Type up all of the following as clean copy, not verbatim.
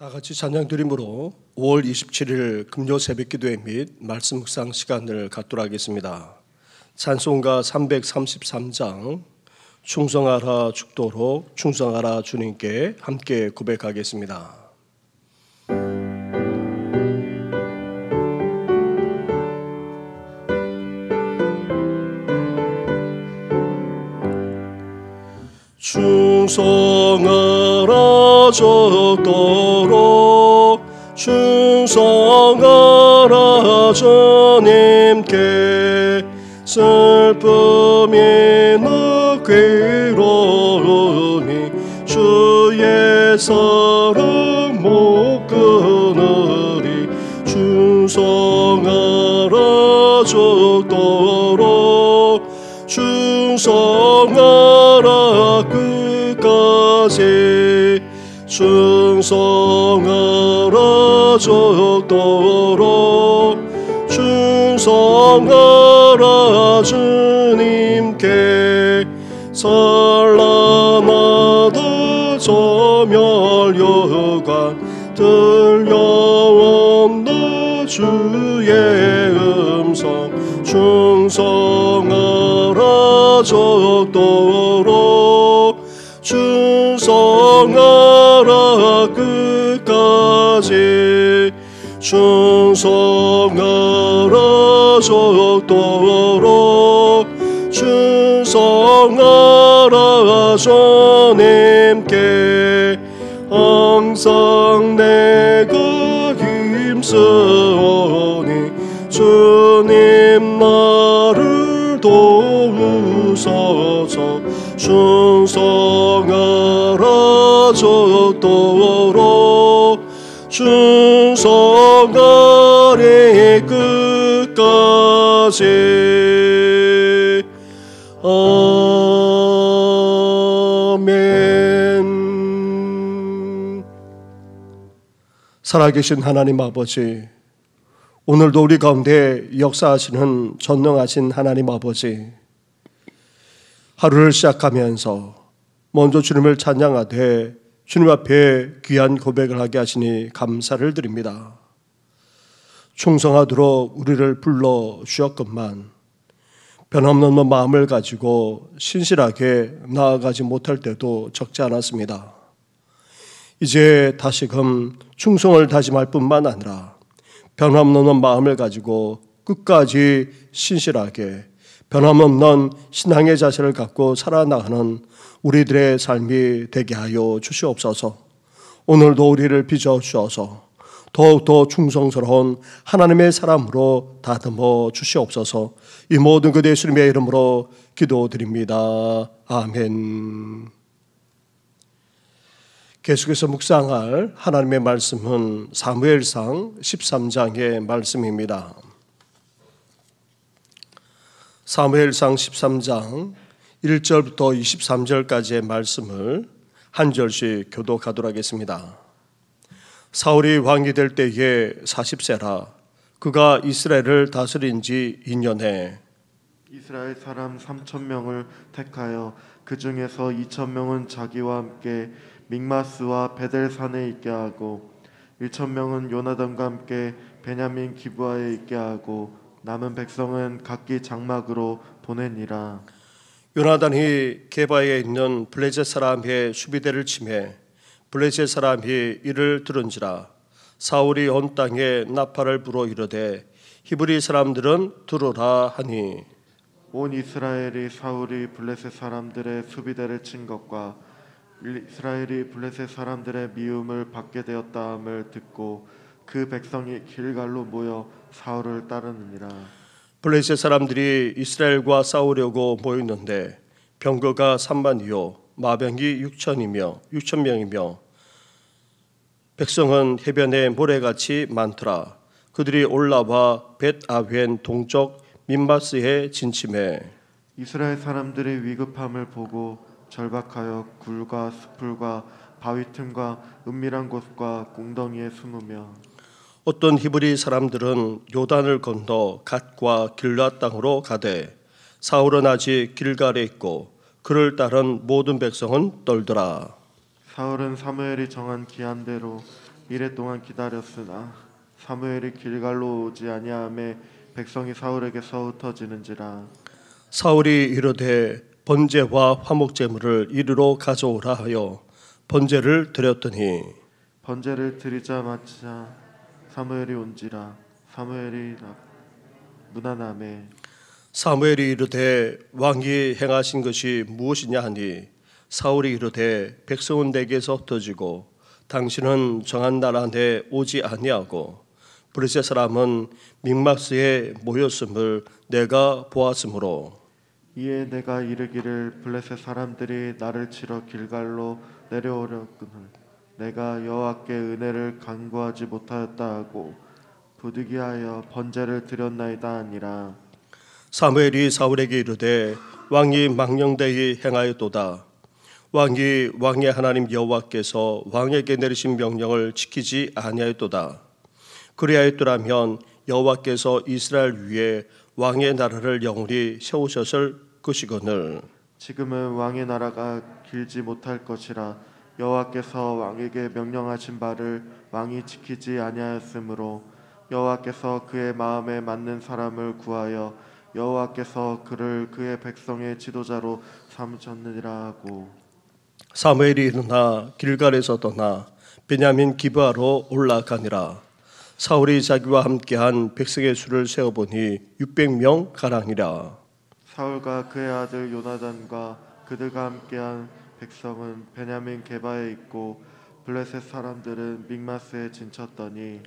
다 같이 찬양 드림으로 5월 27일 금요 새벽기도회 및 말씀 묵상 시간을 갖도록 하겠습니다. 찬송가 333장 충성하라 죽도록 충성하라 주님께 함께 고백하겠습니다. 충성하라 죽도록 충성하라 주님께 슬픔이 나 괴로우니 주의 사랑 못 끊으리 충성하라 죽도록 충성하라 끝까지 충성하라 죽도록 충성하라 주님께 산란하다 저멸여관 들려온다 주의 음성 충성하라 죽도록 충성하라 끝까지 충성하라 죽도록 충성하라 주님께 항상 내가 힘쓰오니 주님 나를 도우소서 충성하라 죽도록 충성하리 끝까지 아멘. 살아계신 하나님 아버지, 오늘도 우리 가운데 역사하시는 전능하신 하나님 아버지, 하루를 시작하면서 먼저 주님을 찬양하되 주님 앞에 귀한 고백을 하게 하시니 감사를 드립니다. 충성하도록 우리를 불러 주었건만 변함없는 마음을 가지고 신실하게 나아가지 못할 때도 적지 않았습니다. 이제 다시금 충성을 다짐할 뿐만 아니라 변함없는 마음을 가지고 끝까지 신실하게 변함없는 신앙의 자세를 갖고 살아나가는 우리들의 삶이 되게 하여 주시옵소서. 오늘도 우리를 빚어주셔서 더욱더 충성스러운 하나님의 사람으로 다듬어 주시옵소서. 이 모든 것 예수님의 이름으로 기도드립니다. 아멘. 계속해서 묵상할 하나님의 말씀은 사무엘상 13장의 말씀입니다. 사무엘상 13장 1절부터 23절까지의 말씀을 한 절씩 교독하도록 하겠습니다. 사울이 왕이 될 때에 40세라 그가 이스라엘을 다스린 지 2년에 이스라엘 사람 3,000명을 택하여 그 중에서 2,000명은 자기와 함께 믹마스와 베델산에 있게 하고 1,000명은 요나단과 함께 베냐민 기브아에 있게 하고 남은 백성은 각기 장막으로 보내니라. 요나단이 게바에 있는 블레셋 사람의 수비대를 치매 블레셋 사람이 이를 들은지라 사울이 온 땅에 나팔을 불어 이르되 히브리 사람들은 들으라 하니 온 이스라엘이 사울이 블레셋 사람들의 수비대를 친 것과 이스라엘이 블레셋 사람들의 미움을 받게 되었다함을 듣고 그 백성이 길갈로 모여 사울을 따르느니라. 블레셋 사람들이 이스라엘과 싸우려고 모였는데 병거가 3만이요 마병이 6,000명이며 백성은 해변에 모래같이 많더라. 그들이 올라와 벳아웬 동쪽 민마스에 진침해 이스라엘 사람들의 위급함을 보고 절박하여 굴과 숲풀과 바위 틈과 은밀한 곳과 공덩이에 숨으며 어떤 히브리 사람들은 요단을 건너 갓과 길앗 땅으로 가되 사울은 아직 길갈에 있고 그를 따른 모든 백성은 떨더라. 사울은 사무엘이 정한 기한대로 이래 동안 기다렸으나 사무엘이 길갈로 오지 아니하매 백성이 사울에게서 흩어지는지라. 사울이 이르되 번제와 화목 제물을 이리로 가져오라 하여 번제를 드렸더니 번제를 드리자마자 사무엘이 온지라. 사무엘이 문안하매 사무엘이 이르되 왕이 행하신 것이 무엇이냐 하니 사울이 이르되 백성은 내게서 흩어지고 당신은 정한 날 안에 오지 아니하고 블레셋 사람은 믹마스에 모였음을 내가 보았으므로 이에 내가 이르기를 블레셋 사람들이 나를 치러 길갈로 내려오려거늘 내가 여호와께 은혜를 간구하지 못하였다 하고 부득이하여 번제를 드렸나이다 하니라. 사무엘이 사울에게 이르되 왕이 망령되이 행하였도다. 왕이 왕의 하나님 여호와께서 왕에게 내리신 명령을 지키지 아니하였도다. 그리하였더라면 여호와께서 이스라엘 위에 왕의 나라를 영원히 세우셨을 것이거늘 지금은 왕의 나라가 길지 못할 것이라. 여호와께서 왕에게 명령하신 바를 왕이 지키지 아니하였으므로 여호와께서 그의 마음에 맞는 사람을 구하여 여호와께서 그를 그의 백성의 지도자로 삼으셨느니라 하고. 사무엘이 일어나 길갈에서 떠나 베냐민 기브아로 올라가니라. 사울이 자기와 함께한 백성의 수를 세어보니 600명 가량이라. 사울과 그의 아들 요나단과 그들과 함께한 백성은 베냐민 게바에 있고 블레셋 사람들은 믹마스에 진쳤더니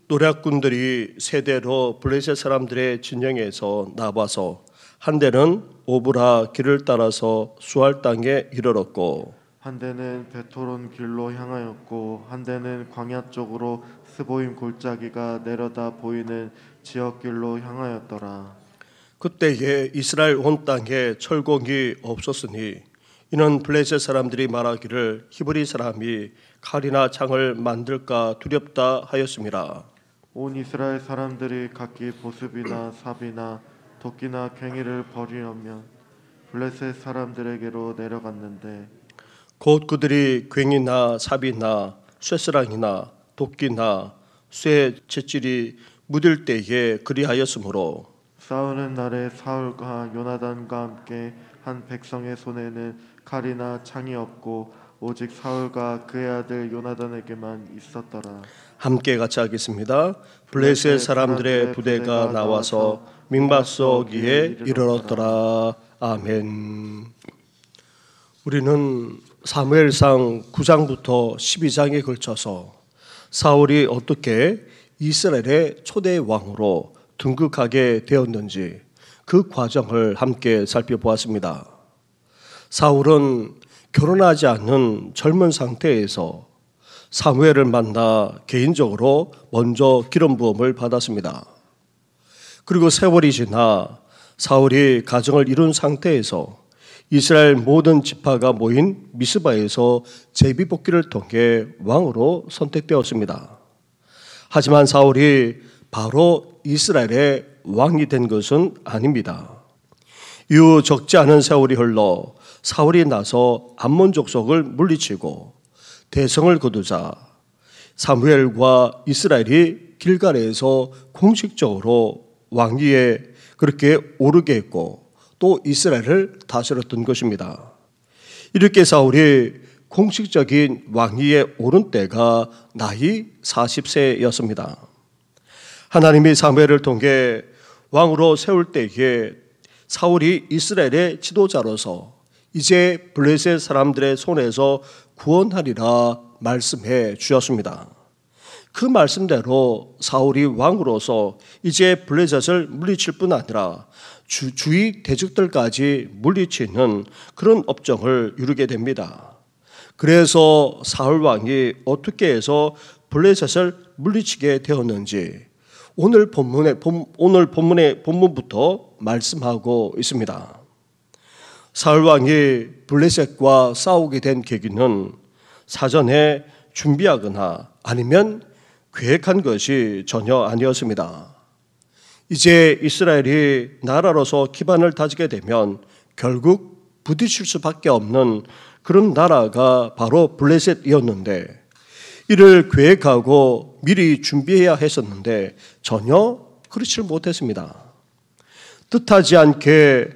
노략군들이 세대로 블레셋 사람들의 진영에서 나와서 한 대는 오브라 길을 따라서 수알 땅에 이르렀고 한 대는 베토론 길로 향하였고 한 대는 광야 쪽으로 스보임 골짜기가 내려다 보이는 지역길로 향하였더라. 그때에 이스라엘 온 땅에 철공이 없었으니 이는 블레셋 사람들이 말하기를 히브리 사람이 칼이나 창을 만들까 두렵다 하였음이라. 온 이스라엘 사람들이 각기 보습이나 삽이나 도끼나 괭이를 버리려면 블레셋 사람들에게로 내려갔는데 곧 그들이 괭이나 삽이나 쇠스랑이나 도끼나 쇠 채질이 묻을 때에 그리하였으므로 싸우는 날에 사울과 요나단과 함께 한 백성의 손에는 칼이나 창이 없고 오직 사울과 그의 아들 요나단에게만 있었더라. 함께 같이 하겠습니다. 블레셋 사람들의 부대가 나와서 믹마스 어귀에 이르렀더라. 아멘. 우리는 사무엘상 9장부터 12장에 걸쳐서 사울이 어떻게 이스라엘의 초대 왕으로 등극하게 되었는지 그 과정을 함께 살펴보았습니다. 사울은 결혼하지 않는 젊은 상태에서 사무엘을 만나 개인적으로 먼저 기름 부음을 받았습니다. 그리고 세월이 지나 사울이 가정을 이룬 상태에서 이스라엘 모든 지파가 모인 미스바에서 제비뽑기를 통해 왕으로 선택되었습니다. 하지만 사울이 바로 이스라엘의 왕이 된 것은 아닙니다. 이후 적지 않은 세월이 흘러 사울이 나서 암몬 족속을 물리치고 대성을 거두자 사무엘과 이스라엘이 길갈에서 공식적으로 왕위에 그렇게 오르게 했고 또 이스라엘을 다스렸던 것입니다. 이렇게 사울이 공식적인 왕위에 오른 때가 나이 40세였습니다. 하나님이 사무엘을 통해 왕으로 세울 때에 사울이 이스라엘의 지도자로서 이제 블레셋 사람들의 손에서 구원하리라 말씀해 주셨습니다. 그 말씀대로 사울이 왕으로서 이제 블레셋을 물리칠 뿐 아니라 주위 대적들까지 물리치는 그런 업적을 이루게 됩니다. 그래서 사울 왕이 어떻게 해서 블레셋을 물리치게 되었는지 오늘 본문부터 말씀하고 있습니다. 사울 왕이 블레셋과 싸우게 된 계기는 사전에 준비하거나 아니면 계획한 것이 전혀 아니었습니다. 이제 이스라엘이 나라로서 기반을 다지게 되면 결국 부딪힐 수밖에 없는 그런 나라가 바로 블레셋이었는데 이를 계획하고 미리 준비해야 했었는데 전혀 그렇지 못했습니다. 뜻하지 않게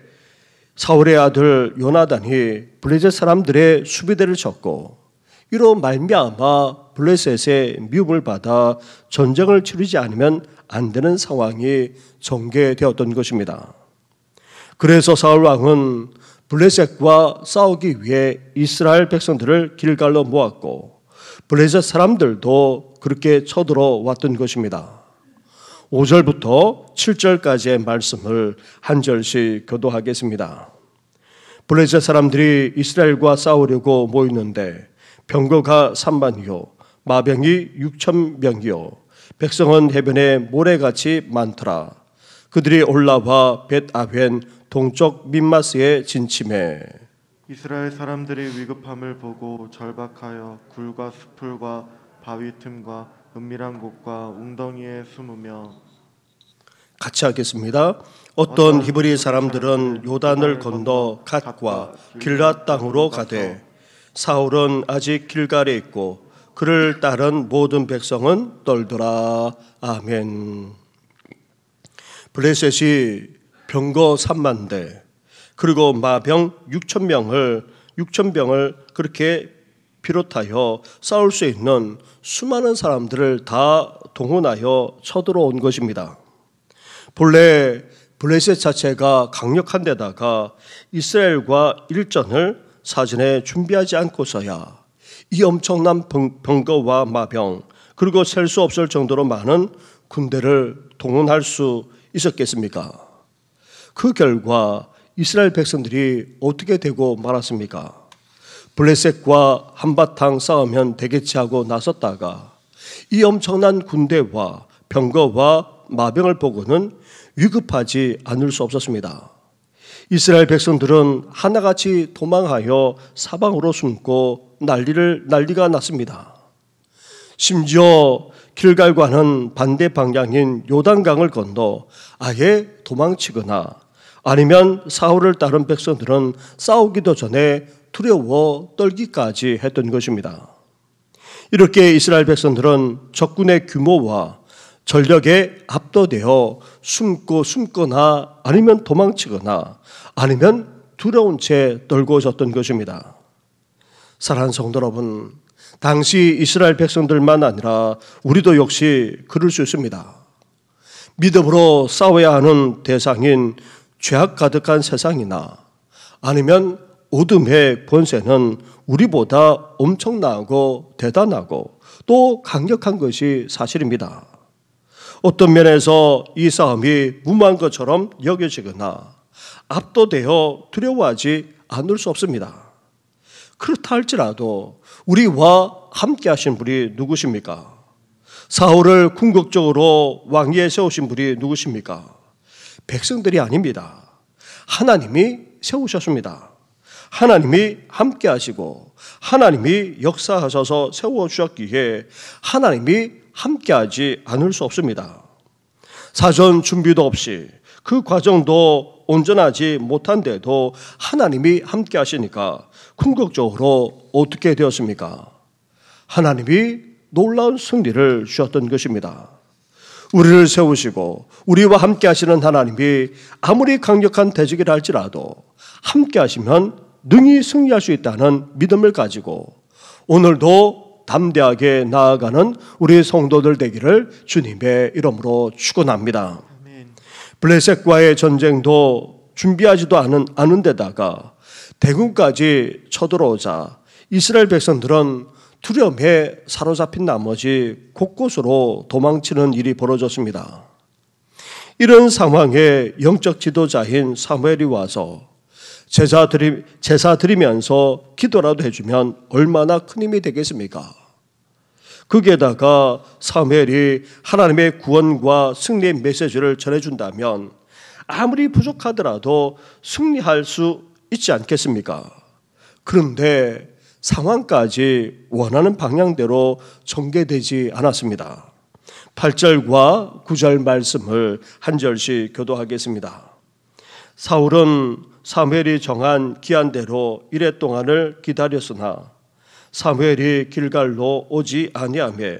사울의 아들 요나단이 블레셋 사람들의 수비대를 쳤고 이로 말미암아 블레셋의 미움을 받아 전쟁을 치르지 않으면 안 되는 상황이 전개되었던 것입니다. 그래서 사울 왕은 블레셋과 싸우기 위해 이스라엘 백성들을 길갈로 모았고 블레셋 사람들도 그렇게 쳐들어왔던 것입니다. 5절부터 7절까지의 말씀을 한 절씩 교도하겠습니다. 블레셋 사람들이 이스라엘과 싸우려고 모이는데 병거가 3만이요 마병이 6,000명이요 백성은 해변에 모래같이 많더라. 그들이 올라와 벳아벤 동쪽 민마스에 진침해 이스라엘 사람들이 위급함을 보고 절박하여 굴과 수풀과 바위 틈과 은밀한 곳과 웅덩이에 숨으며 같이 하겠습니다. 어떤 히브리 사람들은 요단을 건너 갓과 길랏 땅으로 가되 사울은 아직 길갈에 있고 그를 따른 모든 백성은 떨더라. 아멘. 블레셋이 병거 3만 대 그리고 마병 6,000병을 그렇게 비롯하여 싸울 수 있는 수많은 사람들을 다 동원하여 쳐들어온 것입니다. 본래 블레셋 자체가 강력한 데다가 이스라엘과 일전을 사전에 준비하지 않고서야 이 엄청난 병거와 마병 그리고 셀 수 없을 정도로 많은 군대를 동원할 수 있었겠습니까? 그 결과 이스라엘 백성들이 어떻게 되고 말았습니까? 블레셋과 한바탕 싸우면 되겠지 하고 나섰다가 이 엄청난 군대와 병거와 마병을 보고는 위급하지 않을 수 없었습니다. 이스라엘 백성들은 하나같이 도망하여 사방으로 숨고 난리가 났습니다. 심지어 길갈과는 반대 방향인 요단강을 건너 아예 도망치거나 아니면 사울을 따른 백성들은 싸우기도 전에 두려워 떨기까지 했던 것입니다. 이렇게 이스라엘 백성들은 적군의 규모와 전력에 압도되어 숨거나 아니면 도망치거나 아니면 두려운 채 떨고 졌던 것입니다. 사랑하는 성도 여러분, 당시 이스라엘 백성들만 아니라 우리도 역시 그럴 수 있습니다. 믿음으로 싸워야 하는 대상인 죄악 가득한 세상이나 아니면 어둠의 권세는 우리보다 엄청나고 대단하고 또 강력한 것이 사실입니다. 어떤 면에서 이 싸움이 무모한 것처럼 여겨지거나 압도되어 두려워하지 않을 수 없습니다. 그렇다 할지라도 우리와 함께 하신 분이 누구십니까? 사울을 궁극적으로 왕위에 세우신 분이 누구십니까? 백성들이 아닙니다. 하나님이 세우셨습니다. 하나님이 함께 하시고 하나님이 역사하셔서 세워주셨기에 하나님이 함께하지 않을 수 없습니다. 사전 준비도 없이 그 과정도 온전하지 못한데도 하나님이 함께 하시니까 궁극적으로 어떻게 되었습니까? 하나님이 놀라운 승리를 주셨던 것입니다. 우리를 세우시고 우리와 함께 하시는 하나님이 아무리 강력한 대적이라 할지라도 함께 하시면 능히 승리할 수 있다는 믿음을 가지고 오늘도 담대하게 나아가는 우리 성도들 되기를 주님의 이름으로 축원합니다. 블레셋과의 전쟁도 준비하지도 않은 데다가 대군까지 쳐들어오자 이스라엘 백성들은 두려움에 사로잡힌 나머지 곳곳으로 도망치는 일이 벌어졌습니다. 이런 상황에 영적 지도자인 사무엘이 와서 제사 드리면서 기도라도 해주면 얼마나 큰 힘이 되겠습니까? 거기에다가 사무엘이 하나님의 구원과 승리의 메시지를 전해준다면 아무리 부족하더라도 승리할 수 있지 않겠습니까? 그런데 상황까지 원하는 방향대로 전개되지 않았습니다. 8절과 9절 말씀을 한 절씩 교도하겠습니다. 사울은 사무엘이 정한 기한대로 이레 동안을 기다렸으나 사무엘이 길갈로 오지 아니하매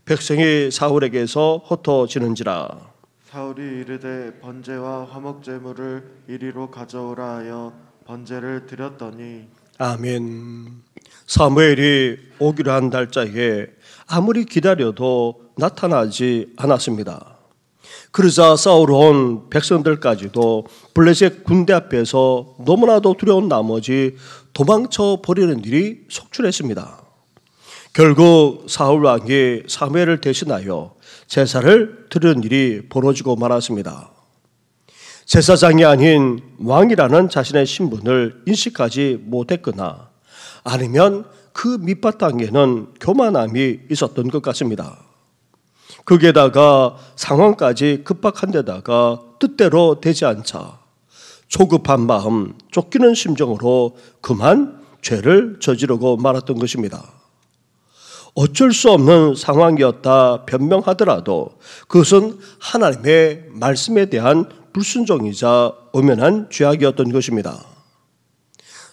백성이 사울에게서 흩어지는지라. 사울이 이르되 번제와 화목 제물을 이리로 가져오라 하여 번제를 드렸더니 아멘. 사무엘이 오기로 한 날짜에 아무리 기다려도 나타나지 않았습니다. 그러자 싸우러 온 백성들까지도 블레셋 군대 앞에서 너무나도 두려운 나머지 도망쳐 버리는 일이 속출했습니다. 결국 사울 왕이 사무엘을 대신하여 제사를 드리는 일이 벌어지고 말았습니다. 제사장이 아닌 왕이라는 자신의 신분을 인식하지 못했거나 아니면 그 밑바탕에는 교만함이 있었던 것 같습니다. 거기에다가 상황까지 급박한 데다가 뜻대로 되지 않자 조급한 마음, 쫓기는 심정으로 그만 죄를 저지르고 말았던 것입니다. 어쩔 수 없는 상황이었다 변명하더라도 그것은 하나님의 말씀에 대한 불순종이자 엄연한 죄악이었던 것입니다.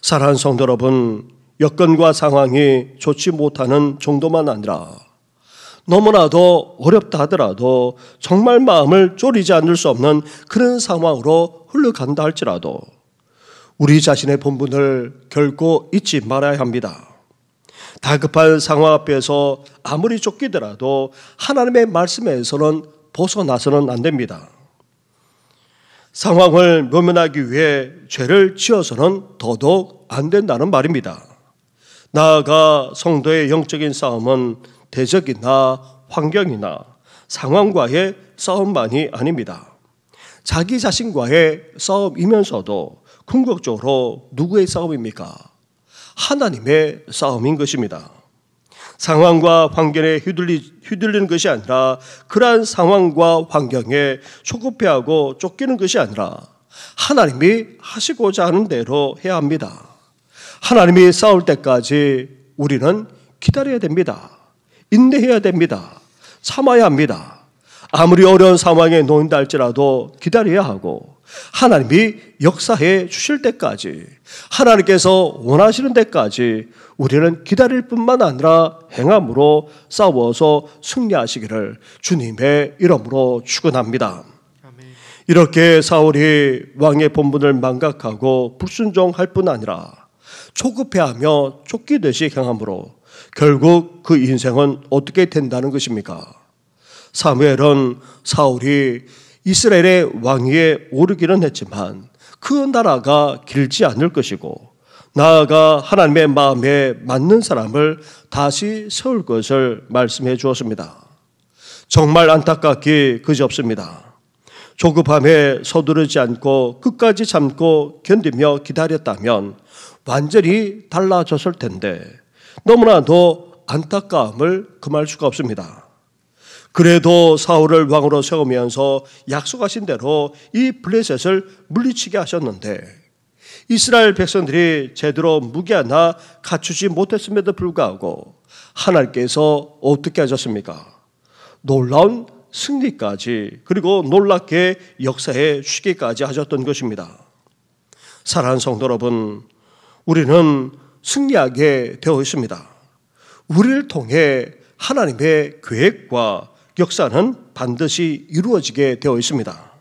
사랑하는 성도 여러분, 여건과 상황이 좋지 못하는 정도만 아니라 너무나도 어렵다 하더라도 정말 마음을 졸이지 않을 수 없는 그런 상황으로 흘러간다 할지라도 우리 자신의 본분을 결코 잊지 말아야 합니다. 다급한 상황 앞에서 아무리 쫓기더라도 하나님의 말씀에서는 벗어나서는 안 됩니다. 상황을 모면하기 위해 죄를 지어서는 더더욱 안 된다는 말입니다. 나아가 성도의 영적인 싸움은 대적이나 환경이나 상황과의 싸움만이 아닙니다. 자기 자신과의 싸움이면서도 궁극적으로 누구의 싸움입니까? 하나님의 싸움인 것입니다. 상황과 환경에 휘둘리는 것이 아니라 그러한 상황과 환경에 초급해하고 쫓기는 것이 아니라 하나님이 하시고자 하는 대로 해야 합니다. 하나님이 싸울 때까지 우리는 기다려야 됩니다. 인내해야 됩니다. 참아야 합니다. 아무리 어려운 상황에 놓인다 할지라도 기다려야 하고 하나님이 역사해 주실 때까지 하나님께서 원하시는 데까지 우리는 기다릴 뿐만 아니라 행함으로 싸워서 승리하시기를 주님의 이름으로 축원합니다. 이렇게 사울이 왕의 본분을 망각하고 불순종할 뿐 아니라 초급해하며 쫓기듯이 행함으로 결국 그 인생은 어떻게 된다는 것입니까? 사무엘은 사울이 이스라엘의 왕위에 오르기는 했지만 그 나라가 길지 않을 것이고 나아가 하나님의 마음에 맞는 사람을 다시 세울 것을 말씀해 주었습니다. 정말 안타깝기 그지없습니다. 조급함에 서두르지 않고 끝까지 참고 견디며 기다렸다면 완전히 달라졌을 텐데 너무나도 안타까움을 금할 수가 없습니다. 그래도 사울을 왕으로 세우면서 약속하신 대로 이 블레셋을 물리치게 하셨는데 이스라엘 백성들이 제대로 무기 하나 갖추지 못했음에도 불구하고 하나님께서 어떻게 하셨습니까? 놀라운 승리까지 그리고 놀랍게 역사해 주시기까지 하셨던 것입니다. 사랑하는 성도 여러분, 우리는 승리하게 되어 있습니다. 우리를 통해 하나님의 계획과 역사는 반드시 이루어지게 되어 있습니다.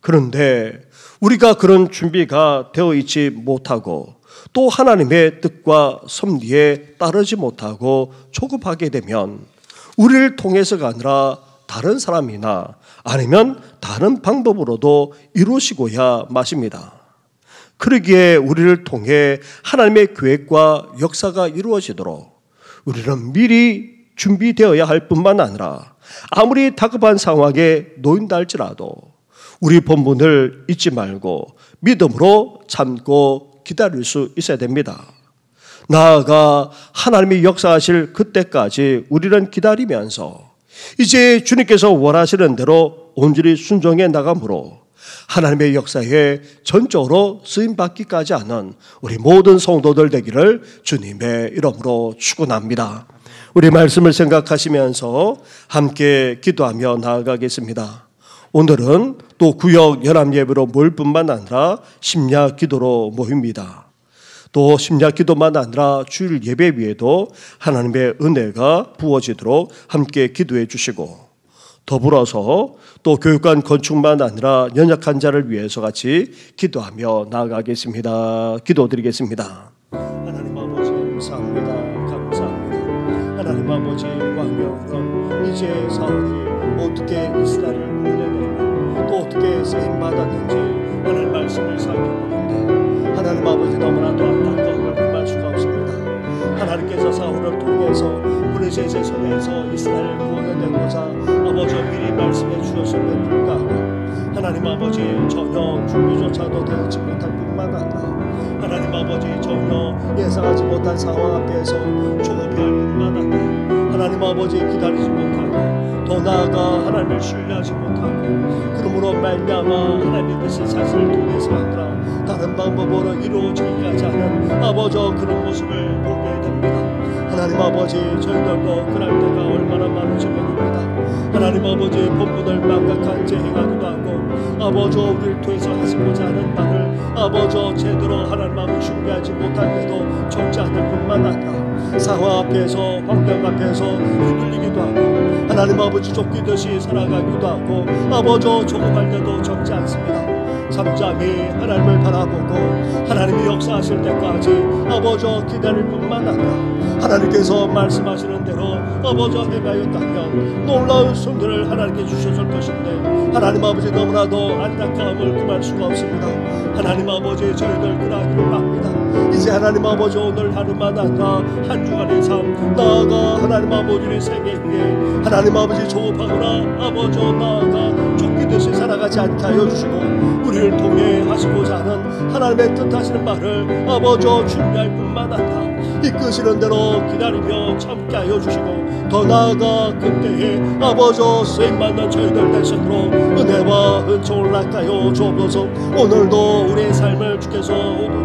그런데 우리가 그런 준비가 되어 있지 못하고 또 하나님의 뜻과 섭리에 따르지 못하고 조급하게 되면 우리를 통해서가 아니라 다른 사람이나 아니면 다른 방법으로도 이루어지고야 마십니다. 그러기에 우리를 통해 하나님의 계획과 역사가 이루어지도록 우리는 미리 준비되어야 할 뿐만 아니라 아무리 다급한 상황에 놓인다 할지라도 우리 본분을 잊지 말고 믿음으로 참고 기다릴 수 있어야 됩니다. 나아가 하나님이 역사하실 그때까지 우리는 기다리면서 이제 주님께서 원하시는 대로 온전히 순종해 나감으로 하나님의 역사에 전적으로 쓰임받기까지 하는 우리 모든 성도들 되기를 주님의 이름으로 축원합니다. 우리 말씀을 생각하시면서 함께 기도하며 나아가겠습니다. 오늘은 또 구역 연합 예배로 모일 뿐만 아니라 심야 기도로 모입니다. 또 심야 기도만 아니라 주일 예배 위에도 하나님의 은혜가 부어지도록 함께 기도해 주시고, 더불어서 또 교육관 건축만 아니라 연약한 자를 위해서 같이 기도하며 나아가겠습니다. 기도드리겠습니다. 하나님 아버지 감사합니다. 감사합니다. 하나님 아버지 왕명으로 이제 사울이 어떻게 이스라엘을 구원해내며 또 어떻게 쓰임받았는지 하나님 말씀을 살펴보는데 하나님 아버지 너무나도 안타까움을 금할 수가 없습니다. 하나님께서 사울을 통해서 블레셋의 손에서 이스라엘을 구원해내고자 아버지 미리 말씀해 주셨음에도 불구하고 하나님 아버지 전혀 준비조차도 되지 못할 뿐만 아니라 하나님 아버지 전혀 예상하지 못한 상황 앞에서 조급해할 뿐만 아니라 하나님 아버지 기다리지 못하고 더 나아가 하나님을 신뢰하지 못하고 그러므로 말미암아 하나님의 뜻이 자신을 통해서 아니라 다른 방법으로 이루어지기까지 하는 아버지 그런 모습을 보게 됩니다. 하나님 아버지 저희들도 그럴 때가 얼마나 많은지 모릅니다. 하나님 아버지 본분을 망각한 죄 행하기도 하고 아버지 우리를 통해서 하시고자 하는 말을 아버지 제대로 하나님 앞에 준비하지 못할 때도 적지 않을 뿐만 아니라 상황 앞에서 환경 앞에서 흔들리기도 하고 하나님 아버지 쫓기듯이 살아가기도 하고 아버지 조급할 때도 적지 않습니다. 잠잠히 하나님을 바라보고 하나님이 역사하실 때까지 아버지 기다릴 뿐만 아니라 하나님께서 말씀하시는 대로 아버지 행하였다면 놀라운 손들을 하나님께 주셨을 것인데 하나님 아버지 너무나도 안타까움을 금할 수가 없습니다. 하나님 아버지 저희들 그러기를 바랍니다. 이제 하나님 아버지 오늘 하루만 아니라 한 주간의 삶 나아가 하나님 아버지의 생애 위에 하나님 아버지 조급하거나 아버지 나아가 쫓기듯이 살아가지 않게 하여 주시고 우리를 통해 하시고자 하는 하나님의 뜻하시는 말을 아버지 준비할 뿐만 아니라 이끄시는 대로 기다리며 참게 하여 주시고 더 나아가 그때에 아버지 쓰임받는 저희들 되시도록 은혜와 은총을 낚아여 주옵소서. 오늘도 우리의 삶을 주께서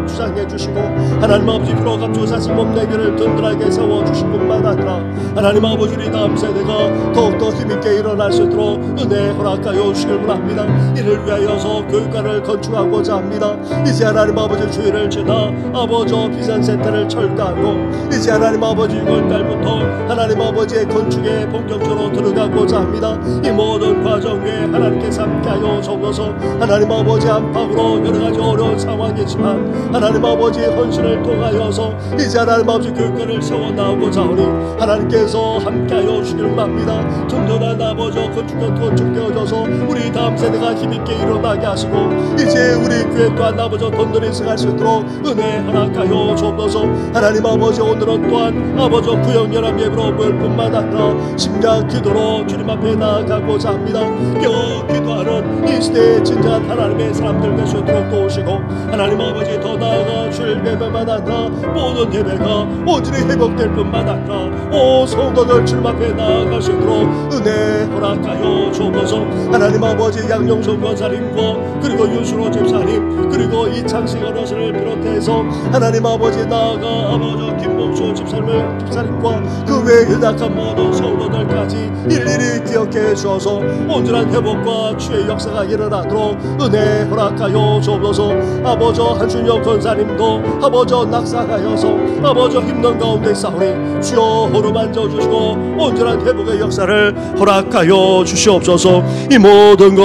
주장해 주시고 하나님 아버지 피로 값조사신 몸내기를 든든하게 세워주실 뿐만 아니라 하나님 아버지 우리 다음 세대가 더욱더 힘있게 일어날 수 있도록 은혜 허락하여 주시길 바랍니다. 이를 위하여서 교육관을 건축하고자 합니다. 이제 하나님 아버지 주일을 지나 아버지 비전센터를 철거하고 이제 하나님 아버지 6월달부터 하나님 아버지의 건축에 본격적으로 들어가고자 합니다. 이 모든 과정에 하나님께서 함께하여 주옵소서. 하나님 아버지 안팎으로 여러가지 어려운 상황이지만 하나님 아버지 헌신을 통하여서 이제 하나님 아버지 교육관을 세워나오고자 하니 하나님께서 함께하여 주시기를 바랍니다. 든든한 아버지 건축되어져서 우리 다음 세대가 힘있게 일어나게 하시고 이제 우리 교회 또한 아버지 든든히 승할 수 있도록 은혜 허락하여 주옵소서. 하나님 아버지 오늘은 또한 아버지 구역연합 예배로 모일 뿐만 아니라 심장 기도로 주님 앞에 나아가고자 합니다. 겨우 기도하는 이 시대의 진정한 하나님의 사람들 될 수 있도록 도우시고 하나님 아버지 더 나아가 주일 예배만 아니라 모든 예배가 온전히 회복될 뿐만 아니라 온 성도들 주님 앞에 나아갈 수 있도록 은혜 허락하여 주옵소서. 하나님 아버지 양용선 권사님과 그리고 윤순호 집사님 그리고 이창식 어르신을 비롯해서 하나님 아버지 나아가 아버지 김봉수 집사님과 그 외에 연약한 모든 성도들까지 일일이 기억해 주셔서 온전한 회복과 주의 역사가 일어나도록 은혜 허락하여 주옵소서. 아버지 한준혁 권사님도 아버지 낙상하여서 아버지 힘든 가운데 싸우니 주여 호로 만져주시고 온전한 회복의 역사를 허락하여 주시옵소서. 이 모든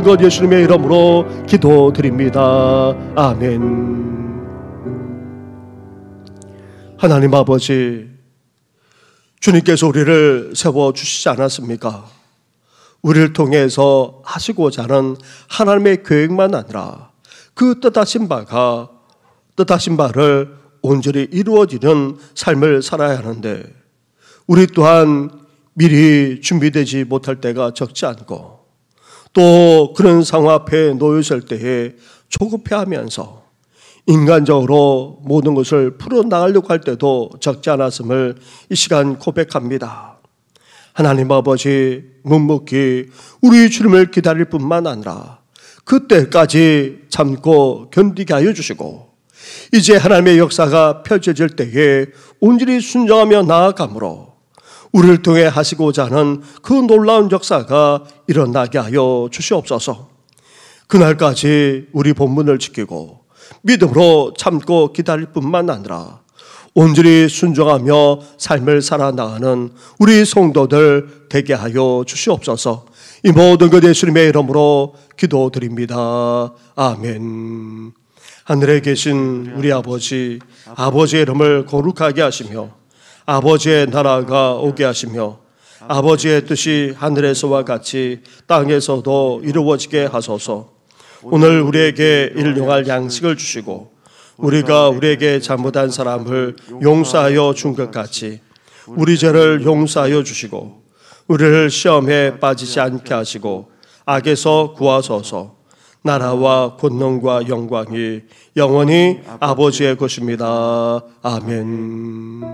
것 예수님의 이름으로 기도드립니다. 아멘. 하나님 아버지 주님께서 우리를 세워주시지 않았습니까? 우리를 통해서 하시고자 하는 하나님의 계획만 아니라 그 뜻하신 바를 온전히 이루어지는 삶을 살아야 하는데 우리 또한 미리 준비되지 못할 때가 적지 않고 또 그런 상황 앞에 놓여있을 때에 조급해하면서 인간적으로 모든 것을 풀어나가려고 할 때도 적지 않았음을 이 시간 고백합니다. 하나님 아버지 묵묵히 우리 주님을 기다릴 뿐만 아니라 그때까지 참고 견디게 하여 주시고 이제 하나님의 역사가 펼쳐질 때에 온전히 순종하며 나아가므로 우리를 통해 하시고자 하는 그 놀라운 역사가 일어나게 하여 주시옵소서. 그날까지 우리 본분을 지키고 믿음으로 참고 기다릴 뿐만 아니라 온전히 순종하며 삶을 살아나가는 우리 성도들 되게 하여 주시옵소서. 이 모든 것 예수님의 이름으로 기도드립니다. 아멘. 하늘에 계신 우리 아버지, 아버지의 이름을 거룩하게 하시며 아버지의 나라가 오게 하시며 아버지의 뜻이 하늘에서와 같이 땅에서도 이루어지게 하소서. 오늘 우리에게 일용할 양식을 주시고 우리가 우리에게 잘못한 사람을 용서하여 준 것 같이 우리 죄를 용서하여 주시고 우리를 시험에 빠지지 않게 하시고 악에서 구하소서. 나라와 권능과 영광이 영원히 아버지의 것입니다. 아멘.